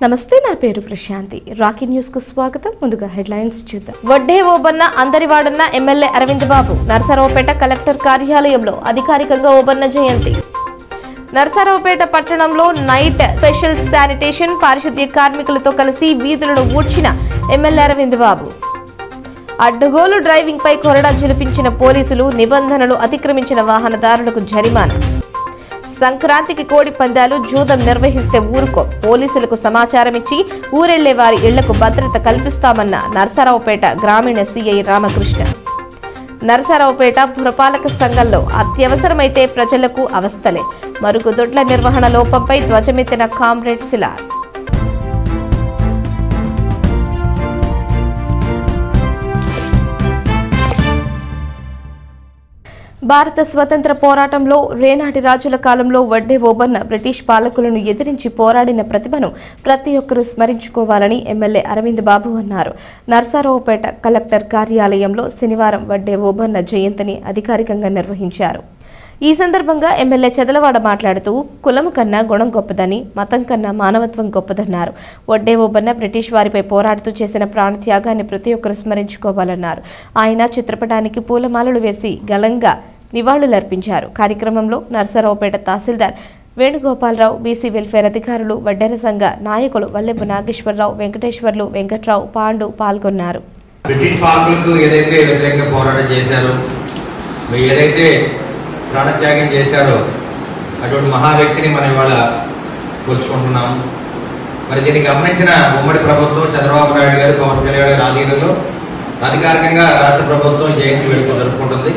నమస్తే, నా పేరు ప్రశాంతి. రాకీ న్యూస్ కు స్వాగతం. ముందుగా హెడ్లైన్స్ చూద్దాం. వడ్డే ఓబన్న అందరివాడన్న ఎమ్మెల్యే అరవింద్ బాబు. నరసరావుపేట కలెక్టర్ కార్యాలయంలో అధికారికంగా ఓబన్న జయంతి. నరసరావుపేట పట్టణంలో నైట్ స్పెషల్ శానిటేషన్ పారిశుద్ధ్య కార్మికులతో కలిసి వీధులను ఊడ్చిన ఎమ్మెల్యే అరవింద్ బాబు. అడ్డగోలు డ్రైవింగ్ పై కొరడా జులిపించిన పోలీసులు. నిబంధనలు అతిక్రమించిన వాహనదారులకు జరిమానా. సంక్రాంతికి కోడి పందాలు, జూదం నిర్వహిస్తే ఊరుకో. పోలీసులకు సమాచారం ఇచ్చి ఊరెళ్లే వారి ఇళ్లకు భద్రత కల్పిస్తామన్న నరసరావుపేట గ్రామీణ సిఐ రామకృష్ణ. నరసరావుపేట పురపాలక సంఘంలో అత్యవసరమైతే ప్రజలకు అవస్థలే. మరుగుదొడ్ల నిర్వహణ లోపంపై ధ్వజమెత్తిన కామ్రేడ్ సిలార్. భారత స్వతంత్ర పోరాటంలో రేనాటి రాజుల కాలంలో వడ్డే ఓబన్న బ్రిటిష్ పాలకులను ఎదిరించి పోరాడిన ప్రతిభను ప్రతి ఒక్కరూ స్మరించుకోవాలని ఎమ్మెల్యే అరవింద్ బాబు అన్నారు. నరసరావుపేట కలెక్టర్ కార్యాలయంలో శనివారం వడ్డే ఓబన్న జయంతిని అధికారికంగా నిర్వహించారు. ఈ సందర్భంగా ఎమ్మెల్యే చెదలవాడ మాట్లాడుతూ కులము కన్నా గుణం గొప్పదని, మతం కన్నా మానవత్వం గొప్పదన్నారు. వడ్డే ఓబన్న బ్రిటిష్ వారిపై పోరాడుతూ చేసిన ప్రాణత్యాగాన్ని ప్రతి ఒక్కరూ స్మరించుకోవాలన్నారు. ఆయన చిత్రపటానికి పూలమాలలు వేసి ఘనంగా నివాళులర్పించారు. కార్యక్రమంలో నరసరావుపేట తహసీల్దార్ వేణుగోపాలరావు, బీసీ వెల్ఫేర్ అధికారులు, వడ్డెర సంఘ నాయకులు వల్లెపు నాగేశ్వరరావు, వెంకటేశ్వర్లు, వెంకట్రావు, పాండు పాల్గొన్నారు. బ్రిటిష్ పాలకులకు ఏదైతే వ్యతిరేకంగా పోరాటం చేశారో, ఏదైతే ప్రాణత్యాగం చేశారో అటువంటి మహా వ్యక్తిని మనం ఇవాళ కొలుచుకుంటున్నాము. మరి దీన్ని గమనించిన ఉమ్మడి ప్రభుత్వం చంద్రబాబు నాయుడు గారు, పవన్ కళ్యాణ్ గారి ఆధీనంలో అధికారికంగా రాష్ట్ర ప్రభుత్వం జయంతి వేడుకలు జరుపుకుంటుంది.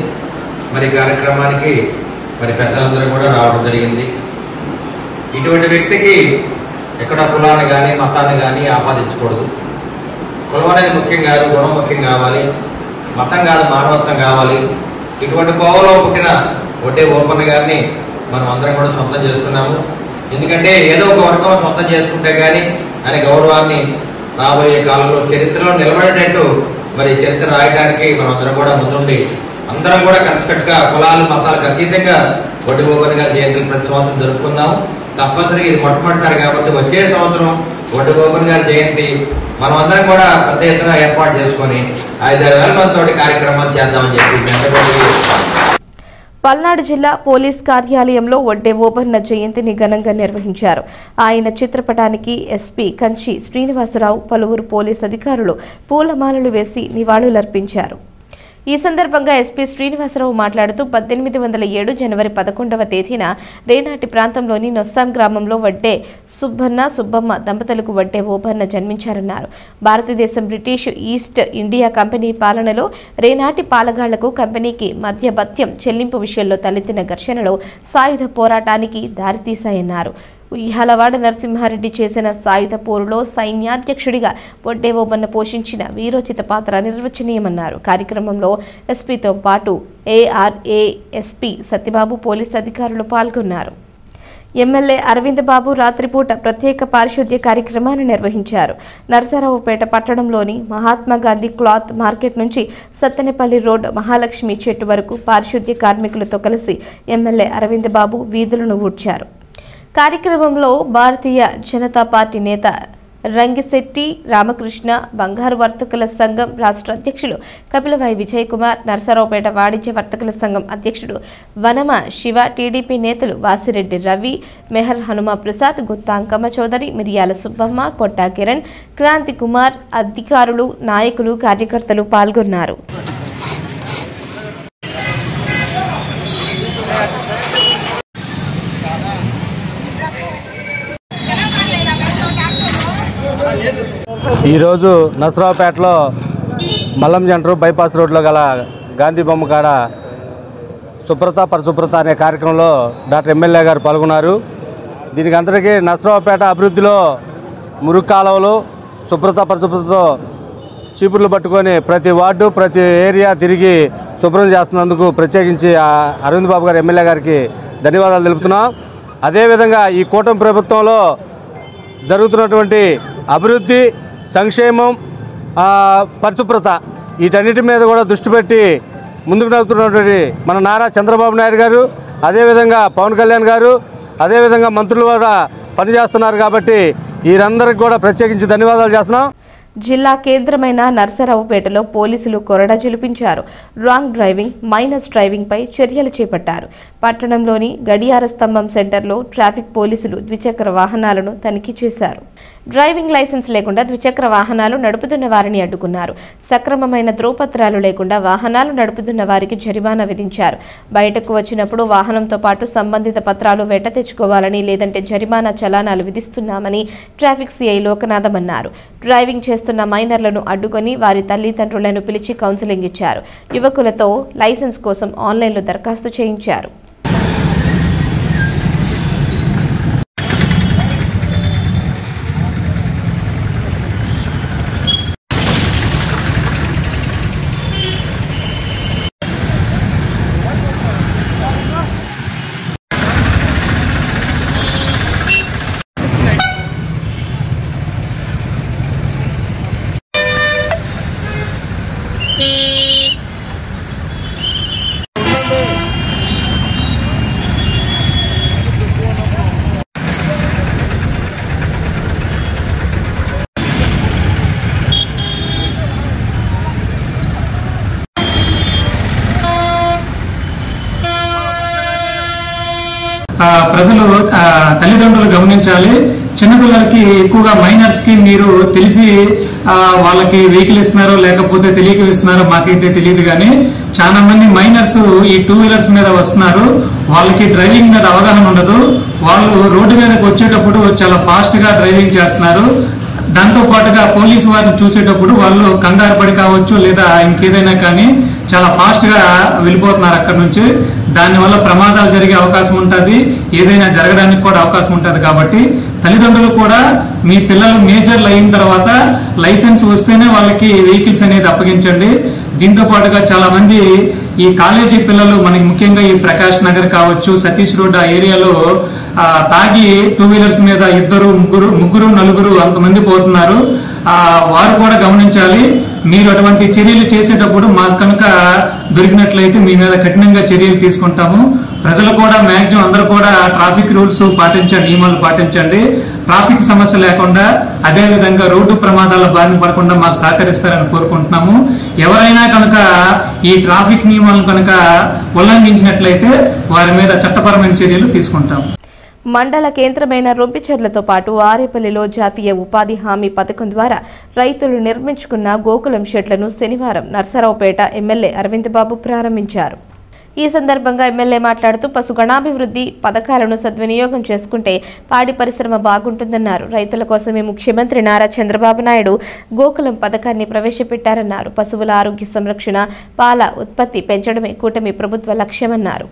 మరి కార్యక్రమానికి మరి పెద్దలందరూ కూడా రావడం జరిగింది. ఇటువంటి వ్యక్తికి ఎక్కడ కులాన్ని కానీ మతాన్ని కానీ ఆపాదించకూడదు. కులం అనేది ముఖ్యం కాదు, గుణం ముఖ్యం కావాలి, మతం కాదు మానవత్వం కావాలి. ఇటువంటి కోవలో పుట్టిన వడ్డే ఓబన్న గారిని మనం అందరం కూడా సొంతం చేసుకున్నాము. ఎందుకంటే ఏదో ఒక వర్గం సొంతం చేసుకుంటే కానీ ఆయన గౌరవాన్ని రాబోయే కాలంలో చరిత్రలో నిలబడేటట్టు మరి చరిత్ర రాయడానికి మనం అందరం కూడా ముందుండి అందరం కూడా కలిసికట్టుగా కులాలు మతాలకు అతీతంగా వడ్డే ఓబన్న గారి జయంతిని ప్రతి సంవత్సరం జరుపుకుందాము. తప్పనిసరిగా ఇది మొట్టమొదటిసారి కాబట్టి వచ్చే సంవత్సరం వడ్డే ఓబన్న గారి జయంతి మనం అందరం కూడా పెద్ద ఎత్తున ఏర్పాటు చేసుకొని 5,000 మందితోటి కార్యక్రమాలు చేద్దామని చెప్పి పల్నాడు జిల్లా పోలీస్ కార్యాలయంలో వడ్డే ఓబన్న జయంతిని ఘనంగా నిర్వహించారు. ఆయన చిత్రపటానికి ఎస్పీ కంచి శ్రీనివాసరావు, పలువురు పోలీస్ అధికారులు పూలమాలలు వేసి నివాళులర్పించారు. ఈ సందర్భంగా ఎస్పీ శ్రీనివాసరావు మాట్లాడుతూ 1807 జనవరి 11వ తేదీన రేనాటి ప్రాంతంలోని నొస్సాం గ్రామంలో వడ్డే సుబ్బన్న సుబ్బమ్మ దంపతులకు వడ్డే ఓబన్న జన్మించారన్నారు. భారతదేశం బ్రిటిష్ ఈస్ట్ ఇండియా కంపెనీ పాలనలో రేనాటి పాలగాళ్లకు కంపెనీకి మధ్య భత్యం చెల్లింపు విషయంలో తలెత్తిన ఘర్షణలు సాయుధ పోరాటానికి దారితీశాయన్నారు. ఉయ్యాలవాడ నరసింహారెడ్డి చేసిన సాయుధ పోరులో సైన్యాధ్యక్షుడిగా వడ్డే ఓబన్న పోషించిన వీరోచిత పాత్ర నిర్వచనీయమన్నారు. కార్యక్రమంలో ఎస్పీతో పాటు ఏఆర్ఏ ఎస్పీ సత్యబాబు, పోలీసు అధికారులు పాల్గొన్నారు. ఎమ్మెల్యే అరవింద్ బాబు రాత్రిపూట ప్రత్యేక పారిశుద్ధ్య కార్యక్రమాన్ని నిర్వహించారు. నరసరావుపేట పట్టణంలోని మహాత్మాగాంధీ క్లాత్ మార్కెట్ నుంచి సత్తెనపల్లి రోడ్ మహాలక్ష్మి చెట్టు వరకు పారిశుద్ధ్య కార్మికులతో కలిసి ఎమ్మెల్యే అరవింద్ బాబు వీధులను ఊడ్చారు. కార్యక్రమంలో భారతీయ జనతా పార్టీ నేత రంగిశెట్టి రామకృష్ణ, బంగారు వర్తకుల సంఘం రాష్ట్ర అధ్యక్షులు కపిలవాయి విజయ్ కుమార్, నరసరావుపేట వాణిజ్య వర్తకుల సంఘం అధ్యక్షుడు వనమ శివ, టీడీపీ నేతలు వాసిరెడ్డి రవి, మెహర్ హనుమ ప్రసాద్, గుత్తాంకమ్మ చౌదరి, మిరియాల సుబ్బమ్మ, కొట్టా కిరణ్, క్రాంతి కుమార్, అధికారులు, నాయకులు, కార్యకర్తలు పాల్గొన్నారు. ఈరోజు నరసరావుపేటలో మల్లం జంటరు బైపాస్ రోడ్లో గల గాంధీ బొమ్మ కాడ శుభ్రత పరిశుభ్రత అనే కార్యక్రమంలో డాక్టర్ ఎమ్మెల్యే గారు పాల్గొన్నారు. దీనికి అందరికీ నరసరావుపేట అభివృద్ధిలో మురుగు కాలువలు శుభ్రత పరిశుభ్రతతో చీపుర్లు పట్టుకొని ప్రతి వార్డు ప్రతి ఏరియా తిరిగి శుభ్రం చేస్తున్నందుకు ప్రత్యేకించి అరవింద్ బాబు గారు ఎమ్మెల్యే గారికి ధన్యవాదాలు తెలుపుతున్నాం. అదేవిధంగా ఈ కూటమి ప్రభుత్వంలో జరుగుతున్నటువంటి అభివృద్ధి, సంక్షేమం, పరిశుభ్రత వీటన్నిటి మీద కూడా దృష్టి పెట్టి ముందుకు నడుతున్నటువంటి మన నారా చంద్రబాబు నాయుడు గారు, అదేవిధంగా పవన్ కళ్యాణ్ గారు, అదేవిధంగా మంత్రులు కూడా పనిచేస్తున్నారు. కాబట్టి వీరందరికీ కూడా ప్రత్యేకించి ధన్యవాదాలు చేస్తున్నాం. జిల్లా కేంద్రమైన నర్సరావుపేటలో పోలీసులు కొరడా జులిపించారు. రాంగ్ డ్రైవింగ్, మైనస్ డ్రైవింగ్ పై చర్యలు చేపట్టారు. పట్టణంలోని గడియార స్తంభం సెంటర్లో ట్రాఫిక్ పోలీసులు ద్విచక్ర వాహనాలను తనిఖీ చేశారు. డ్రైవింగ్ లైసెన్స్ లేకుండా ద్విచక్ర వాహనాలు నడుపుతున్న వారిని అడ్డుకున్నారు. సక్రమమైన ధ్రువపత్రాలు లేకుండా వాహనాలు నడుపుతున్న వారికి జరిమానా విధించారు. బయటకు వచ్చినప్పుడు వాహనంతో పాటు సంబంధిత పత్రాలు వెంట తెచ్చుకోవాలని, లేదంటే జరిమానా చలానాలు విధిస్తున్నామని ట్రాఫిక్ సిఐ లోకనాథం అన్నారు. డ్రైవింగ్ చేస్తున్న మైనర్లను అడ్డుకొని వారి తల్లిదండ్రులను పిలిచి కౌన్సిలింగ్ ఇచ్చారు. యువకులతో లైసెన్స్ కోసం ఆన్లైన్లో దరఖాస్తు చేయించారు. ప్రజలు తల్లిదండ్రులు గమనించాలి. చిన్నపిల్లలకి ఎక్కువగా మైనర్స్ కి మీరు తెలిసి వాళ్ళకి వెహికల్ ఇస్తున్నారో లేకపోతే తెలియక ఇస్తున్నారో మాకైతే తెలియదు, కానీ చాలా మంది మైనర్స్ ఈ 2 వీలర్స్ మీద వస్తున్నారు. వాళ్ళకి డ్రైవింగ్ మీద అవగాహన ఉండదు. వాళ్ళు రోడ్డు మీదకి వచ్చేటప్పుడు చాలా ఫాస్ట్ గా డ్రైవింగ్ చేస్తున్నారు. దాంతో పాటుగా పోలీసు వారిని చూసేటప్పుడు వాళ్ళు కంగారు పడి కావచ్చు లేదా ఇంకేదైనా కానీ చాలా ఫాస్ట్ గా వెళ్ళిపోతున్నారు అక్కడి నుంచి. దానివల్ల ప్రమాదాలు జరిగే అవకాశం ఉంటుంది, ఏదైనా జరగడానికి కూడా అవకాశం ఉంటుంది. కాబట్టి తల్లిదండ్రులు కూడా మీ పిల్లలు మేజర్లు అయిన తర్వాత లైసెన్స్ వస్తేనే వాళ్ళకి వెహికల్స్ అనేది అప్పగించండి. దీంతో పాటుగా చాలా మంది ఈ కాలేజీ పిల్లలు మనకి ముఖ్యంగా ఈ ప్రకాష్ నగర్ కావచ్చు, సతీష్ రోడ్ ఆ ఏరియాలో తాగి 2 వీలర్స్ మీద 2, 3, 4, 5 అంతమంది పోతున్నారు. వారు కూడా గమనించాలి. మీరు అటువంటి చర్యలు చేసేటప్పుడు మాకు కనుక దొరికినట్లయితే మీ మీద కఠినంగా చర్యలు తీసుకుంటాము. ప్రజలు కూడా మ్యాక్సిమం అందరూ కూడా ట్రాఫిక్ రూల్స్ పాటించండి, నియమాలు పాటించండి. ట్రాఫిక్ సమస్య లేకుండా అదేవిధంగా రోడ్డు ప్రమాదాల బారిన పడకుండా మాకు సహకరిస్తారని కోరుకుంటున్నాము. ఎవరైనా కనుక ఈ ట్రాఫిక్ నియమాలను కనుక ఉల్లంఘించినట్లయితే వారి మీద చట్టపరమైన చర్యలు తీసుకుంటాము. మండల కేంద్రమైన రొంపిచెర్లతో పాటు ఆరేపల్లిలో జాతీయ ఉపాధి హామీ పథకం ద్వారా రైతులు నిర్మించుకున్న గోకులం షెడ్లను శనివారం నర్సరావుపేట ఎమ్మెల్యే అరవింద్ బాబు ప్రారంభించారు. ఈ సందర్భంగా ఎమ్మెల్యే మాట్లాడుతూ పశుగణాభివృద్ధి పథకాలను సద్వినియోగం చేసుకుంటే పాడి పరిశ్రమ బాగుంటుందన్నారు. రైతుల కోసమే ముఖ్యమంత్రి నారా చంద్రబాబు నాయుడు గోకులం పథకాన్ని ప్రవేశపెట్టారన్నారు. పశువుల ఆరోగ్య సంరక్షణ, పాల ఉత్పత్తి పెంచడమే కూటమి ప్రభుత్వ లక్ష్యమన్నారు.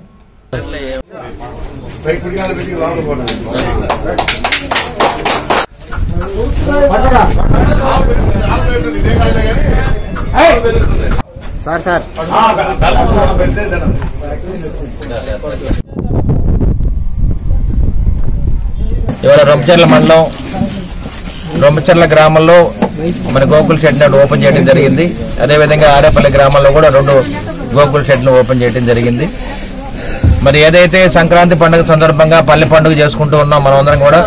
సార్ ఇవాళ రొంపిచెర్ల మండలం రొంపిచెర్ల గ్రామంలో మన గోకుల్ షెడ్ ఓపెన్ చేయడం జరిగింది. అదేవిధంగా ఆరేపల్లి గ్రామంలో కూడా 2 గోకుల్ షెడ్లు ఓపెన్ చేయడం జరిగింది. మరి ఏదైతే సంక్రాంతి పండుగ సందర్భంగా పల్లె పండుగ చేసుకుంటూ ఉన్నాం, మనం అందరం కూడా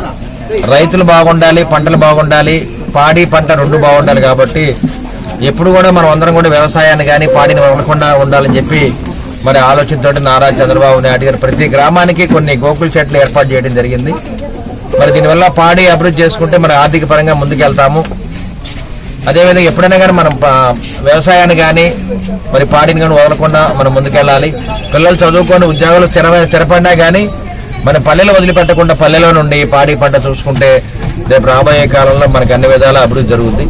రైతులు బాగుండాలి, పంటలు బాగుండాలి, పాడి పంట 2 బాగుండాలి. కాబట్టి ఎప్పుడు కూడా మనం అందరం కూడా వ్యవసాయాన్ని కానీ పాడిని వదలకుండా ఉండాలని చెప్పి మరి ఆలోచనతో నారా చంద్రబాబు నాయుడు గారు ప్రతి గ్రామానికి కొన్ని గోకుల్ షెడ్లు ఏర్పాటు చేయడం జరిగింది. మరి దీనివల్ల పాడి అభివృద్ధి చేసుకుంటే మరి ఆర్థిక పరంగా ముందుకెళ్తాము. అదేవిధంగా ఎప్పుడైనా కానీ మనం వ్యవసాయాన్ని కానీ మరి పాడిని కానీ వదలకుండా మనం ముందుకెళ్ళాలి. పిల్లలు చదువుకొని ఉద్యోగాలు స్థిరపడినా కానీ మన పల్లెలు వదిలిపెట్టకుండా పల్లెలో నుండి పాడి పంట చూసుకుంటే రేపు రాబోయే కాలంలో మనకు అన్ని విధాల అభివృద్ధి జరుగుతుంది.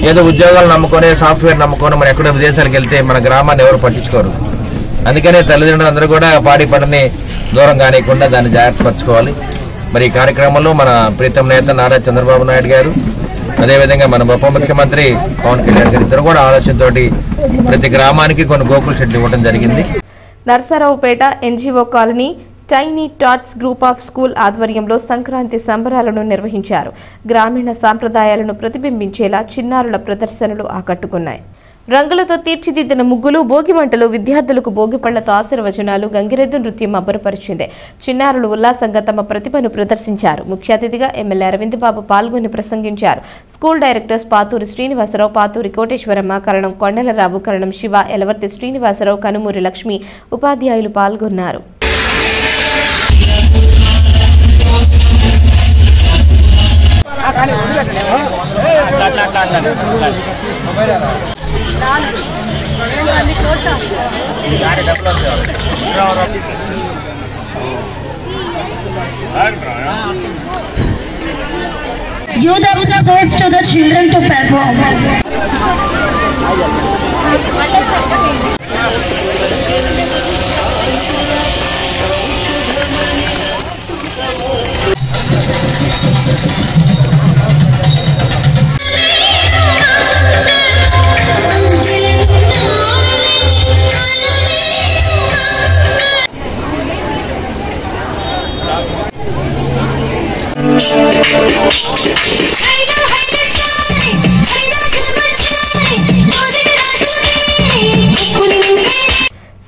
ఏదో ఉద్యోగాలు నమ్ముకొని సాఫ్ట్వేర్ నమ్ముకొని మనం ఎక్కడో విదేశాలకు వెళ్తే మన గ్రామాన్ని ఎవరు పట్టించుకోరు. అందుకనే తల్లిదండ్రులు అందరూ కూడా పాడి పంటని దూరం కానియకుండా దాన్ని జాగ్రత్తపరచుకోవాలి. మరి ఈ కార్యక్రమంలో మన ప్రీతం నేత నారా చంద్రబాబు నాయుడు గారు, అదేవిధంగా మన ఉప ముఖ్యమంత్రి పవన్ కళ్యాణ్ గారు ఇద్దరు కూడా ఆలోచనతోటి ప్రతి గ్రామానికి కొన్ని గోకుల్ షెడ్లు ఇవ్వడం జరిగింది. Narasaraopet NGO colony tiny touts group of school ఆధ్వర్యంలో సంక్రాంతి సంబరాలను నిర్వహించారు. గ్రామీణ సాంప్రదాయాలను ప్రతిబింబించేలా చిన్నారుల ప్రదర్శనలు ఆకట్టుకున్నాయి. రంగులతో తీర్చిదిద్దిన ముగ్గులు, భోగి మంటలు, విద్యార్థులకు భోగి పళ్లతో ఆశీర్వచనాలు, గంగిరెద్దు నృత్యం అబ్బురపరిచింది. చిన్నారులు ఉల్లాసంగా తమ ప్రతిభను ప్రదర్శించారు. ముఖ్య అతిథిగా ఎమ్మెల్యే అరవింద్ బాబు పాల్గొని ప్రసంగించారు. స్కూల్ డైరెక్టర్స్ పాతూరి శ్రీనివాసరావు, పాతూరి కోటేశ్వరమ్మ, కరణం కొండలరావు, కరణం శివ, ఎలవర్తి శ్రీనివాసరావు, కనుమూరి లక్ష్మి ఉపాధ్యాయులు పాల్గొన్నారు. Youth of the goes to the children to perform.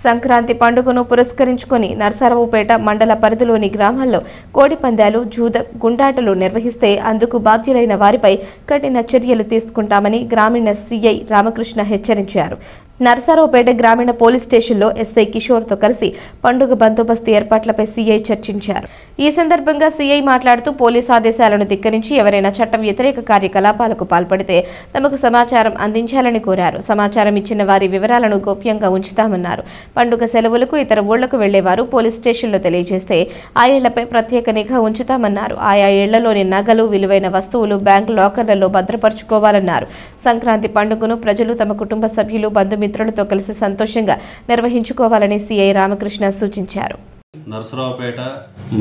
Sankranti పండుగను పురస్కరించుకొని నర్సరావుపేట మండల పరిధిలోని గ్రామాల్లో కోడి పందాలు, గుండాటలు నిర్వహిస్తే అందుకు బాధ్యులైన వారిపై కఠిన చర్యలు తీసుకుంటామని గ్రామీణ సీఐ రామకృష్ణ హెచ్చరించారు. నర్సరావుపేట గ్రామీణ పోలీస్ స్టేషన్లో ఎస్ఐ కిషోర్తో కలిసి పండుగ బందోబస్తు ఏర్పాట్లపై సీఐ చర్చించారు. ఈ సందర్భంగా సీఐ మాట్లాడుతూ పోలీస్ ఆదేశాలను ధిక్కరించి ఎవరైనా చట్టం వ్యతిరేక కార్యకలాపాలకు పాల్పడితే తమకు సమాచారం అందించాలని కోరారు. సమాచారం ఇచ్చిన వారి వివరాలను గోప్యంగా ఉంచుతామన్నారు. పండుగ సెలవులకు ఇతర ఊళ్లకు వెళ్లేవారు పోలీస్ స్టేషన్లో తెలియజేస్తే ఆ ఇళ్లపై ప్రత్యేక నిఘా ఉంచుతామన్నారు. ఆయా ఇళ్లలోని నగలు, విలువైన వస్తువులు బ్యాంకు లాకర్లలో భద్రపరుచుకోవాలన్నారు. సంక్రాంతి పండుగను ప్రజలు తమ కుటుంబ సభ్యులు, బంధుమిత్రులతో కలిసి సంతోషంగా నిర్వహించుకోవాలని సీఐ రామకృష్ణ సూచించారు. నర్సరావుపేట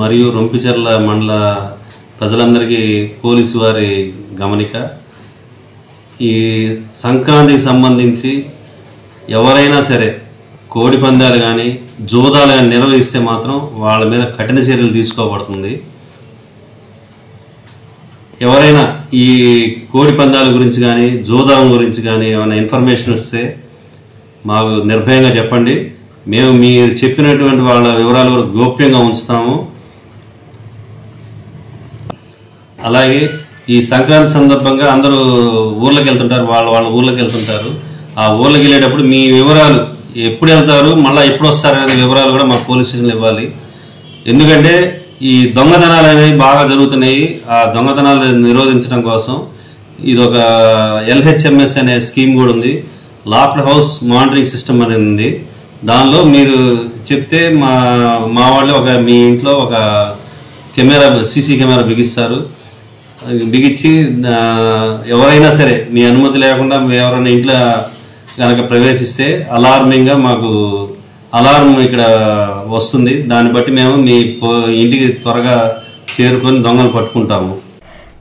మరియు రొంపిచెర్ల మండల ప్రజలందరికీ పోలీసు వారి గమనిక, ఈ సంక్రాంతికి సంబంధించి ఎవరైనా సరే కోడి పందాలు కానీ జూదాలు కానీ నిర్వహిస్తే మాత్రం వాళ్ళ మీద కఠిన చర్యలు తీసుకోబడుతుంది. ఎవరైనా ఈ కోడి పందాల గురించి కానీ జూదాం గురించి కానీ ఏమైనా ఇన్ఫర్మేషన్ వస్తే మాకు నిర్భయంగా చెప్పండి. మేము మీరు చెప్పినటువంటి వాళ్ళ వివరాలు కూడా గోప్యంగా ఉంచుతాము. అలాగే ఈ సంక్రాంతి సందర్భంగా అందరూ ఊర్లోకి వెళ్తుంటారు, వాళ్ళ ఊర్లోకి వెళ్తుంటారు. ఆ ఊర్లోకి వెళ్ళేటప్పుడు మీ వివరాలు ఎప్పుడు వెళ్తారు, మళ్ళీ ఎప్పుడు వస్తారు అనే వివరాలు కూడా మా పోలీస్ స్టేషన్లో ఇవ్వాలి. ఎందుకంటే ఈ దొంగతనాలు అనేవి బాగా జరుగుతున్నాయి. ఆ దొంగతనాలు నిరోధించడం కోసం ఇది ఒక LHMS అనే స్కీమ్ కూడా ఉంది. లాక్డ్ హౌస్ మానిటరింగ్ సిస్టమ్ అనేది ఉంది. దానిలో మీరు చెప్తే మా వాళ్ళు మీ ఇంట్లో ఒక సీసీ కెమెరా బిగిస్తారు. బిగించి ఎవరైనా సరే మీ అనుమతి లేకుండా ఎవరైనా ఇంట్లో కనుక ప్రవేశిస్తే అలార్మింగ్గా మాకు అలారం ఇక్కడ వస్తుంది. దాన్ని బట్టి మేము మీ ఇంటికి త్వరగా చేరుకొని దొంగలు పట్టుకుంటాము.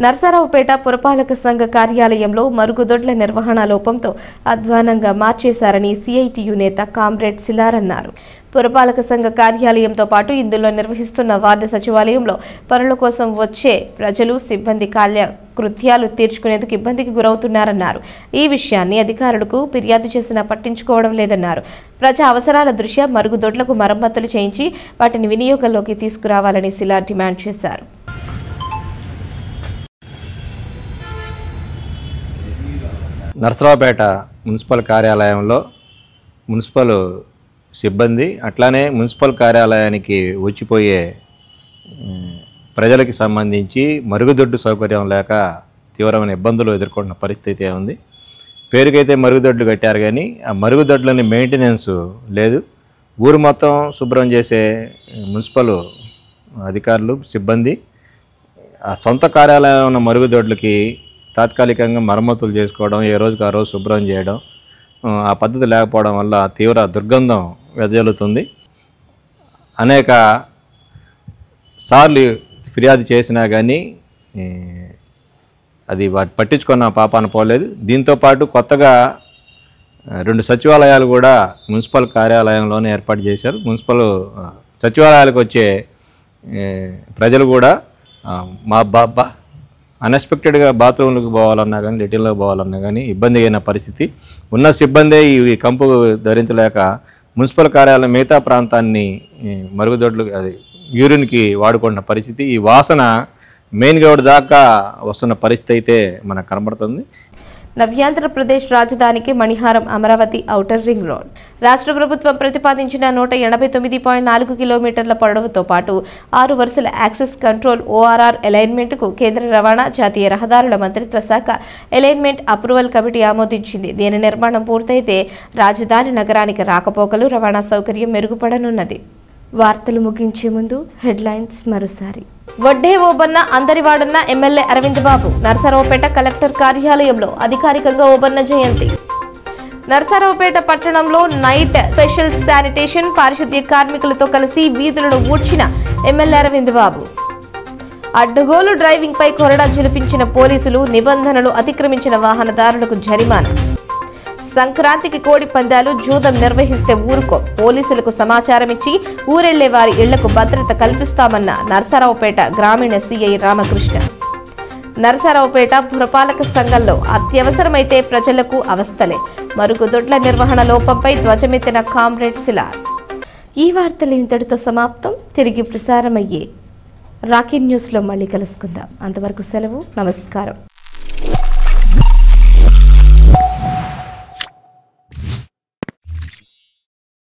నర్సరావుపేట పురపాలక సంఘ కార్యాలయంలో మరుగుదొడ్ల నిర్వహణ లోపంతో అధ్వానంగా మార్చేశారని సిఐటియు నేత కామ్రేడ్ సిలార్ అన్నారు. పురపాలక సంఘ కార్యాలయంతో పాటు ఇందులో నిర్వహిస్తున్న వార్డు సచివాలయంలో పనుల కోసం వచ్చే ప్రజలు, సిబ్బంది కృత్యాలు తీర్చుకునేందుకు ఇబ్బందికి గురవుతున్నారన్నారు. ఈ విషయాన్ని అధికారులకు ఫిర్యాదు చేసినా పట్టించుకోవడం లేదన్నారు. ప్రజా అవసరాల దృష్ట్యా మరుగుదొడ్లకు మరమ్మతులు చేయించి వాటిని వినియోగంలోకి తీసుకురావాలని సిలార్ డిమాండ్ చేశారు. నర్సరావుపేట మున్సిపల్ కార్యాలయంలో మున్సిపల్ సిబ్బంది అట్లానే మున్సిపల్ కార్యాలయానికి వచ్చిపోయే ప్రజలకి సంబంధించి మరుగుదొడ్డు సౌకర్యం లేక తీవ్రమైన ఇబ్బందులు ఎదుర్కొంటున్న పరిస్థితి ఉంది. పేరుకైతే మరుగుదొడ్లు కట్టారు కానీ ఆ మరుగుదొడ్లని మెయింటెనెన్స్ లేదు. ఊరు మొత్తం శుభ్రం చేసే మున్సిపల్ అధికారులు, సిబ్బంది ఆ సొంత కార్యాలయం ఉన్న మరుగుదొడ్లకి తాత్కాలికంగా మరమ్మతులు చేసుకోవడం, ఏ రోజుకి ఆ రోజు శుభ్రం చేయడం, ఆ పద్ధతి లేకపోవడం వల్ల తీవ్ర దుర్గంధం వెదజల్లుతుంది. అనేక సార్లు ఫిర్యాదు చేసినా కానీ అది వాటి పట్టించుకున్న పాపాన పోలేదు. దీంతోపాటు కొత్తగా 2 సచివాలయాలు కూడా మున్సిపల్ కార్యాలయంలోనే ఏర్పాటు చేశారు. మున్సిపల్ సచివాలయాలకు వచ్చే ప్రజలు కూడా అన్ఎక్స్పెక్టెడ్గా బాత్రూమ్లకు పోవాలన్నా కానీ లెటిన్లకు పోవాలన్నా కానీ ఇబ్బంది అయిన పరిస్థితి. ఉన్న సిబ్బందే ఈ కంపు ధరించలేక మున్సిపల్ కార్యాలయం మిగతా ప్రాంతాన్ని మరుగుదొడ్లు అది యూరిన్కి వాడుకున్న పరిస్థితి. ఈ వాసన మెయిన్ రోడ్ దాకా వస్తున్న పరిస్థితి అయితే మనకు కనబడుతుంది. నవ్యాంధ్రప్రదేశ్ రాజధానికి మణిహారం అమరావతి ఔటర్ రింగ్ రోడ్. రాష్ట్ర ప్రభుత్వం ప్రతిపాదించిన 189.4 కిలోమీటర్ల పొడవుతో పాటు 6 వరుసల యాక్సెస్ కంట్రోల్ ORR అలైన్మెంట్కు కేంద్ర రవాణా జాతీయ రహదారుల మంత్రిత్వ శాఖ అలైన్మెంట్ అప్రూవల్ కమిటీ ఆమోదించింది. దీని నిర్మాణం పూర్తయితే రాజధాని నగరానికి రాకపోకలు రవాణా సౌకర్యం మెరుగుపడనున్నది. వార్తలు ముగించే ముందు హెడ్లైన్స్ మరోసారి. వడ్డే ఓబన్న అందరివాడన్న ఎమ్మెల్యే అరవింద్ బాబు. నరసరావుపేట కలెక్టర్ కార్యాలయంలో అధికారికంగా ఓబన్న జయంతి. నరసరావుపేట పట్టణంలో నైట్ స్పెషల్ శానిటేషన్ పారిశుద్ధ్య కార్మికులతో కలిసి వీధులను ఊడ్చిన ఎమ్మెల్యే అరవింద్ బాబు. అడ్డగోలు డ్రైవింగ్ పై కొరడా జలిపించిన పోలీసులు. నిబంధనలు అతిక్రమించిన వాహనదారులకు జరిమానా. సంక్రాంతికి కోడి పందాలు జూదం నిర్వహిస్తే ఊరుకో. పోలీసులకు సమాచారం ఇచ్చి ఊరెళ్లే వారి ఇళ్లకు భద్రత కల్పిస్తామన్న నరసరావుపేట గ్రామీణ సిఐ రామకృష్ణ. నరసరావుపేట పురపాలక సంఘంలో అత్యవసరమైతే ప్రజలకు అవస్థలే. మరుగుదొడ్ల నిర్వహణ లోపంపై ధ్వజమెత్తిన కామ్రేడ్ సిలార్. ఈ వార్తలు ఇంతటితో సమాప్తం. తిరిగి ప్రసారమయ్యే రాకీ న్యూస్లో మళ్ళీ కలుసుకుందాం. అంతవరకు సెలవు. నమస్కారం.